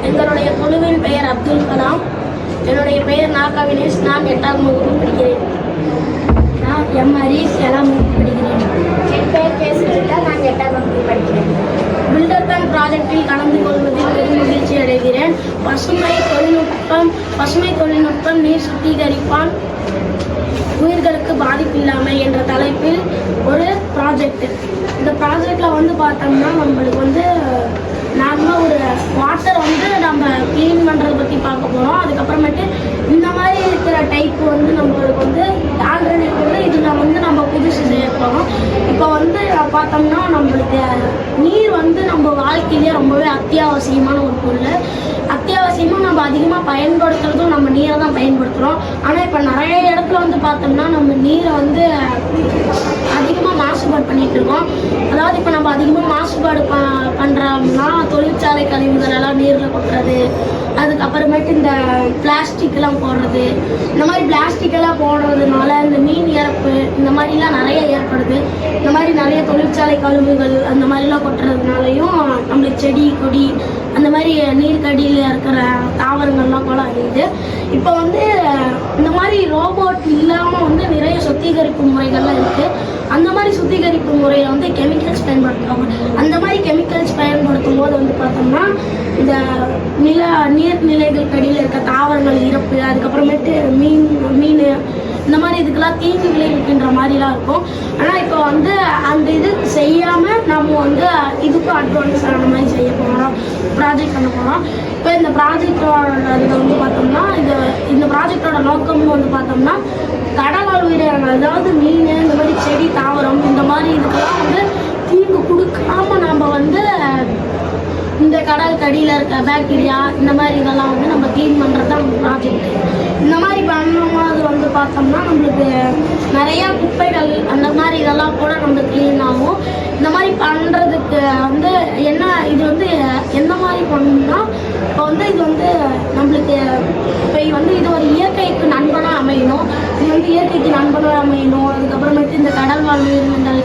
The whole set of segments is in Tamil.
எங்களுடைய குழுவின் பெயர் அப்துல் கலாம். என்னுடைய பெயர் நாகா வினேஷ். நான் 8ஆம் வகுப்பு படிக்கிறேன். நான் எம் ஹரீஷ் 7ஆம் வகுப்பு படிக்கிறேன். என் பெயர் கே சுஜிதா. நான் 8ஆம் வகுப்பு படிக்கிறேன். பில்டர்பேன் ப்ராஜெக்டில் கலந்து கொள்வதில் பெரும் மகிழ்ச்சி அடைகிறேன். பசுமை தொழில்நுட்பம் நீர் சுத்திகரிப்பான் உயிர்களுக்கு பாதிப்பில்லாமை என்ற தலைப்பில் ஒரு ப்ராஜெக்ட். இந்த ப்ராஜெக்டில் வந்து பார்த்தோம்னா நம்மளுக்கு வந்து நார்மலாக ஒரு வாட்டர் வந்து நம்ம க்ளீன் பண்ணுறதை பற்றி பார்க்க போகிறோம். அதுக்கப்புறமேட்டு இந்த மாதிரி இருக்கிற டைப்பு வந்து நம்மளுக்கு வந்து ஆல்ரெடி இருக்குது. இதில் வந்து நம்ம புதுசு செய்ய போகிறோம். இப்போ வந்து பார்த்தோம்னா நம்மளுக்கு நீர் வந்து நம்ம வாழ்க்கையிலே ரொம்பவே அத்தியாவசியமான ஒரு பொருள். அத்தியாவசியமாக நம்ம அதிகமாக பயன்படுத்துறதும் நம்ம நீரை தான் பயன்படுத்துகிறோம். ஆனால் இப்போ நிறைய இடத்துல வந்து பார்த்தோம்னா நம்ம நீரை வந்து அதிகமாக மாசுபாடு பண்ணிகிட்டு இருக்கோம். அதாவது இப்போ நம்ம அதிகமாக மாசுபாடு பண்ணுறோம்னா தொழிற்சாலை கழிவுகள் எல்லாம் நீரில் கொட்டுறது, அதுக்கப்புறமேட்டு இந்த பிளாஸ்டிக்லாம் போடுறது, இந்த மாதிரி பிளாஸ்டிக்கெல்லாம் போடுறதுனால இந்த மீன் இறப்பு இந்த மாதிரிலாம் நிறைய ஏற்படுது. இந்த மாதிரி நிறைய தொழிற்சாலை கழிவுகள் அந்த மாதிரிலாம் கொட்டுறதுனாலையும் நம்மளுக்கு செடி கொடி அந்த மாதிரி நீர்க்கடியில் இருக்கிற தாவரங்கள்லாம் கூட அழியுது. இப்போ வந்து இந்த மாதிரி ரோபோட் இல்லாமல் வந்து நிறைய சுத்திகரிப்பு முறைகள்லாம் இருக்குது. அந்த மாதிரி சுத்திகரிப்பு முறையில் வந்து கெமிக்கல்ஸ் பயன்படுத்துவாங்க. அந்த மாதிரி கெமிக்கல்ஸ் பயன்படுத்தும் போது வந்து பார்த்தோம்னா இந்த நீர்நிலைகள் கடியில் இருக்க தாவரங்கள் இறப்பு, அதுக்கப்புறமேட்டு மீன் இந்த மாதிரி இதுக்கெல்லாம் தீங்கு விளைவிக்கின்ற மாதிரிலாம் இருக்கும். ஆனால் இப்போ வந்து அந்த இது செய்யாமல் நம்ம வந்து இதுக்கும் அட்வான்ஸான மாதிரி செய்ய போகிறோம், ப்ராஜெக்ட் பண்ண போகிறோம். இப்போ இந்த ப்ராஜெக்டோட இதில் வந்து பார்த்தோம்னா இந்த ப்ராஜெக்டோட நோக்கம்னு வந்து பார்த்தோம்னா கடல் உயிரினங்கள், அதாவது மீன் இந்த மாதிரி செடி தாவரம் இந்த மாதிரி இதுக்கெல்லாம் வந்து தீங்கு கொடுக்காம நம்ம வந்து இந்த கடல் கடியில் இருக்க பாக்டீரியா இந்த மாதிரி இதெல்லாம் வந்து நம்ம க்ளீன் பண்ணுறது தான் ப்ராஜெக்ட். இந்த மாதிரி பண்ணும்போது வந்து பார்த்தோம்னா நம்மளுக்கு நிறையா குப்பைகள் அந்த மாதிரி இதெல்லாம் கூட நம்மளுக்கு க்ளீன் ஆகும். இந்த மாதிரி பண்ணுறதுக்கு வந்து என்ன இது வந்து எந்த மாதிரி பண்ணணும்னா இப்போ வந்து இது வந்து நம்மளுக்கு இப்போ வந்து இது ஒரு இயற்கைக்கு நண்பனாக அமையணும். இது வந்து இயற்கைக்கு நண்பனாக அமையணும். அதுக்கப்புறமேட்டு இந்த கடல் வாழ் உயிரினங்கள்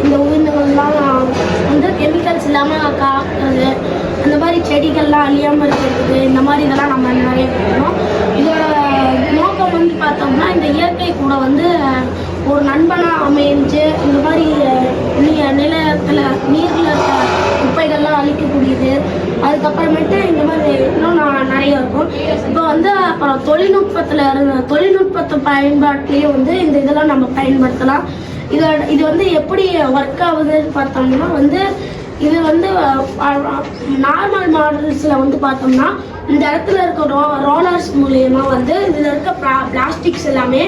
இந்த உயிரினங்கள்லாம் வந்து கெமிக்கல்ஸ் இல்லாமல் காக்கிறது, அந்த மாதிரி செடிகள்லாம் அழியாமல் இருக்கிறது, இந்த மாதிரி இதெல்லாம் நம்ம நிறைய பண்ணணும். இதோட நோக்கம் வந்து பார்த்தோம்னா இந்த இயற்கை கூட வந்து ஒரு நண்பனாக அமைஞ்சு இந்த மாதிரி நிலத்தில் நீரில் இருக்க குப்பைகள்லாம் அழிக்கக்கூடியது. அதுக்கப்புறமேட்டு இந்த மாதிரி இன்னும் நிறைய இருக்கும். இப்போ வந்து அப்புறம் தொழில்நுட்பத்தை பயன்பாட்டிலேயே வந்து இந்த இதெல்லாம் நம்ம பயன்படுத்தலாம். இது வந்து எப்படி ஒர்க் ஆகுதுன்னு பார்த்தோம்னா வந்து இது வந்து நார்மல் மாடல்ஸில் வந்து பார்த்தோம்னா இந்த இடத்துல இருக்க ரோலர்ஸ் மூலயமா வந்து இதில் இருக்க பிளாஸ்டிக்ஸ் எல்லாமே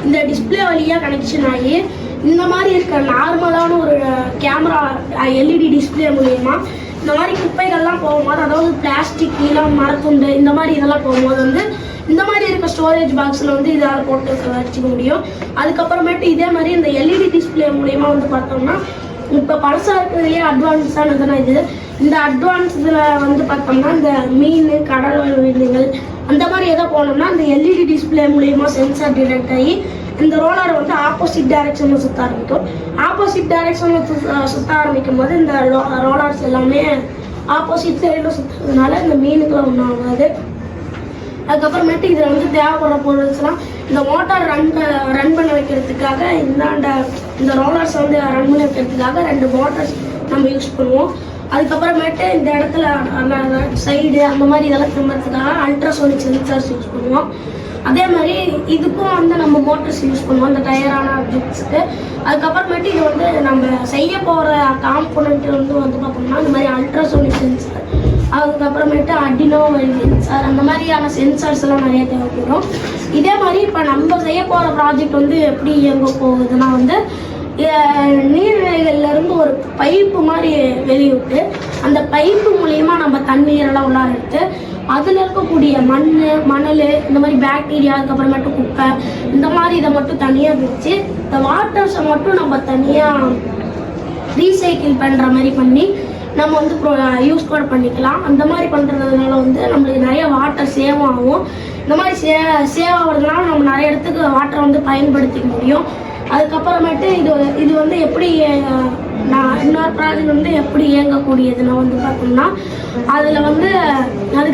இந்த டிஸ்பிளே வழியாக கனெக்ஷன் ஆகி இந்த மாதிரி இருக்க நார்மலான ஒரு கேமரா எல்இடி டிஸ்பிளே மூலயமா இந்த மாதிரி குப்பைகள்லாம் போகும்போது, அதாவது பிளாஸ்டிக் நீளம் மரத்துண்டு இந்த மாதிரி இதெல்லாம் போகும்போது வந்து இந்த மாதிரி இருக்க ஸ்டோரேஜ் பாக்ஸில் வந்து இதால் போட்டு வச்சுக்க முடியும். அதுக்கப்புறமேட்டு இதே மாதிரி இந்த எல்இடி டிஸ்பிளே மூலயமா வந்து பார்த்தோம்னா இப்போ பழசாக இருக்கிறதுலேயே அட்வான்ஸானதுன்னா இந்த அட்வான்ஸ் இதில் வந்து பார்த்தோம்னா இந்த மீன் கடல் உயிரினங்கள் அந்த மாதிரி எதோ போனோம்னா இந்த எல்இடி டிஸ்பிளே மூலயமா சென்சார் டிடெக்ட் ஆகி இந்த ரோலர் வந்து ஆப்போசிட் டைரக்ஷனில் சுற்ற ஆரம்பிக்கும். ஆப்போசிட் டைரக்ஷனில் சுற்ற ஆரம்பிக்கும் போது இந்த ரோலர்ஸ் எல்லாமே ஆப்போசிட் சைடில் சுற்றுறதுனால இந்த மீனுக்குலாம் ஒன்றும் ஆகாது. அதுக்கப்புறமேட்டு இதில் வந்து தேவைப்படுற பொருள்ஸ்லாம் இந்த மோட்டார் ரன் பண்ண வைக்கிறதுக்காக இந்த ரோலர்ஸ் வந்து ரன் பண்ண வைக்கிறதுக்காக 2 மோட்டார்ஸ் நம்ம யூஸ் பண்ணுவோம். அதுக்கப்புறமேட்டு இந்த இடத்துல சைடு அந்த மாதிரி இதெல்லாம் திரும்புறதுக்காக அல்ட்ராசோனிக் சென்சார்ஸ் யூஸ் பண்ணுவோம். அதே மாதிரி இதுக்கும் வந்து நம்ம மோட்டர்ஸ் யூஸ் பண்ணுவோம் இந்த டயரான ஆப்ஜெக்ட்ஸுக்கு. அதுக்கப்புறமேட்டு இது வந்து நம்ம செய்ய போகிற காம்போனன்ட் வந்து பார்த்தோம்னா இந்த மாதிரி அல்ட்ராசோனிக் சென்சார், அதுக்கப்புறமேட்டு அடினோ சென்சார் அந்த மாதிரியான சென்சார்ஸ் எல்லாம் நிறைய தேவைப்படும். இதே மாதிரி இப்போ நம்ம செய்ய போகிற ப்ராஜெக்ட் வந்து எப்படி இயங்க போகுதுன்னா வந்து நீர்நிலைகள்லேருந்து ஒரு பைப்பு மாதிரி வெளியிட்டு அந்த பைப்பு மூலயமா நம்ம தண்ணீரெல்லாம் உள்ளார எடுத்து அதில் இருக்கக்கூடிய மணல் இந்த மாதிரி பாக்டீரியா, அதுக்கப்புறமேட்டு குப்பை இந்த மாதிரி இதை மட்டும் தனியாக பிரித்து இந்த வாட்டர்ஸை மட்டும் நம்ம தனியாக ரீசைக்கிள் பண்ணுற மாதிரி பண்ணி நம்ம வந்து யூஸ் கூட பண்ணிக்கலாம். அந்த மாதிரி பண்ணுறதுனால வந்து நம்மளுக்கு நிறைய வாட்டர் சேவ் ஆகும். இந்த மாதிரி சேவ் ஆகிறதுனால நம்ம நிறைய இடத்துக்கு வாட்டரை வந்து பயன்படுத்திக்க முடியும். அதுக்கப்புறமேட்டு இது வந்து எப்படி இன்னொரு ப்ராஜெக்ட் வந்து எப்படி இயங்கக்கூடியதுன்னா வந்து பார்த்தோம்னா அதில் வந்து அது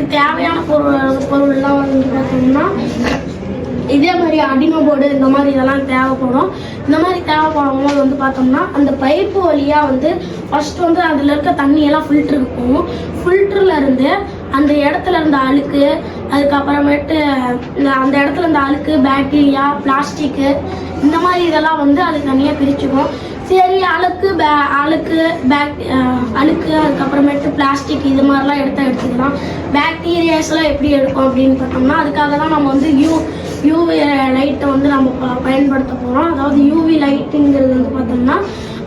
மாதிரி அடினோ போர்டு இந்த மாதிரி இதெல்லாம் தேவைப்படும். இந்த மாதிரி தேவைப்படும் போது வந்து பார்த்தோம்னா அந்த பைப்பு வழியாக வந்து ஃபர்ஸ்ட் வந்து அதில் இருக்க தண்ணியெல்லாம் ஃபில்டருக்கு போகும். ஃபில்டரில் இருந்து அந்த இடத்துல இருந்த அழுக்கு, அதுக்கப்புறமேட்டு அந்த இடத்துல இருந்த அழுக்கு, பாக்டீரியா, பிளாஸ்டிக்கு இந்த மாதிரி இதெல்லாம் வந்து அது தனியாக பிரிச்சுக்கும். சரி, அழுக்கு அதுக்கப்புறமேட்டு பிளாஸ்டிக் இது மாதிரிலாம் எடுத்துக்கலாம். பாக்டீரியாஸ்லாம் எப்படி எடுக்கும் அப்படின்னு பார்த்தோம்னா அதுக்காக தான் நம்ம வந்து யூவி லைட்டை வந்து நம்ம பயன்படுத்த போகிறோம். அதாவது யூவி லைட்டுங்கிறது வந்து பார்த்தோம்னா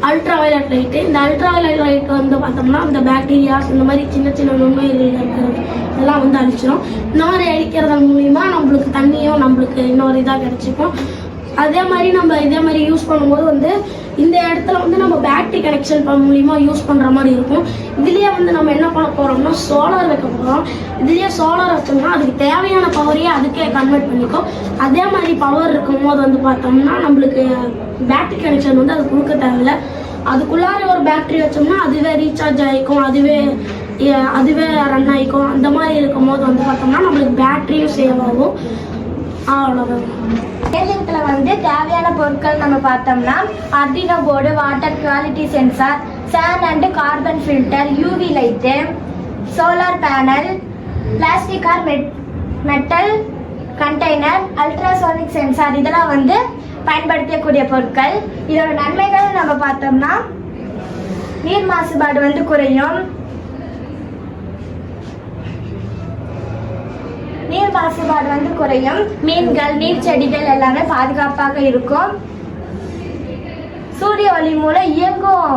அல்ட்ரா வயலட் லைட்டு. இந்த அல்ட்ரா வயலட் லைட் வந்து பார்த்தோம்னா இந்த பாக்டீரியாஸ் இந்த மாதிரி சின்ன சின்ன நுண்ணுயிர்கள் இருக்கிறது இதெல்லாம் வந்து அழிச்சிடும். இந்த மாதிரி அழிக்கிறது மூலிமா நம்மளுக்கு தண்ணியும் நம்மளுக்கு இன்னொரு இதாக கிடச்சிக்கும். அதே மாதிரி நம்ம இதே மாதிரி யூஸ் பண்ணும்போது வந்து இந்த இடத்துல வந்து நம்ம பேட்டரி கனெக்ஷன் மூலிமா யூஸ் பண்ணுற மாதிரி இருக்கும். இதுலேயே வந்து நம்ம என்ன பண்ண போகிறோம்னா சோலார் வைக்க போகிறோம். இதுலேயே சோலார் வச்சோம்னா அதுக்கு தேவையான பவரையே அதுக்கே கன்வெர்ட் பண்ணிக்கும். அதே மாதிரி பவர் இருக்கும் போது வந்து பார்த்தோம்னா நம்மளுக்கு பேட்டரி கனெக்ஷன் வந்து அது கொடுக்க தேவையில்லை. அதுக்குள்ளார ஒரு பேட்டரி வச்சோம்னா அதுவே ரீசார்ஜ் ஆகிக்கும், அதுவே ரன் ஆகிக்கும். அந்த மாதிரி இருக்கும் போது வந்து பார்த்தோம்னா நம்மளுக்கு பேட்டரியும் சேவ் ஆகும். அவ்வளோதான். கேஜெட்டில் வந்து தேவையான பொருட்கள் நம்ம பார்த்தோம்னா Arduino board, water quality sensor, sand and carbon filter, UV light, solar panel, plastic or metal container, ultrasonic sensor இதெல்லாம் வந்து பயன்படுத்தக்கூடிய பொருட்கள். இதோட நன்மைகள் நம்ம பார்த்தோம்னா நீர் மாசுபாடு வந்து குறையும். நீர் மாசுபாடு வந்து குறையும். மீன்கள், நீர் செடிகள் எல்லாமே பாதுகாப்பாக இருக்கும். சூரிய ஒளி மூலம் இயங்கும்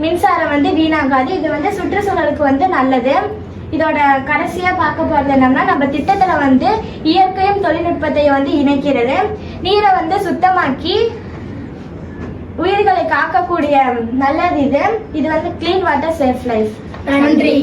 மின்சாரம் வந்து வீணாகாது. இது வந்து சுற்றுச்சூழலுக்கு வந்து நல்லது. இதோட கடைசியா பார்க்க போறது என்னன்னா நம்ம திட்டத்துல வந்து இயற்கையும் தொழில்நுட்பத்தையும் வந்து இணைக்கிறது. நீரை வந்து சுத்தமாக்கி உயிர்களை காக்கக்கூடிய நல்லது இது. இது வந்து கிளீன் வாட்டர் சேஃப் லைஃப். நன்றி.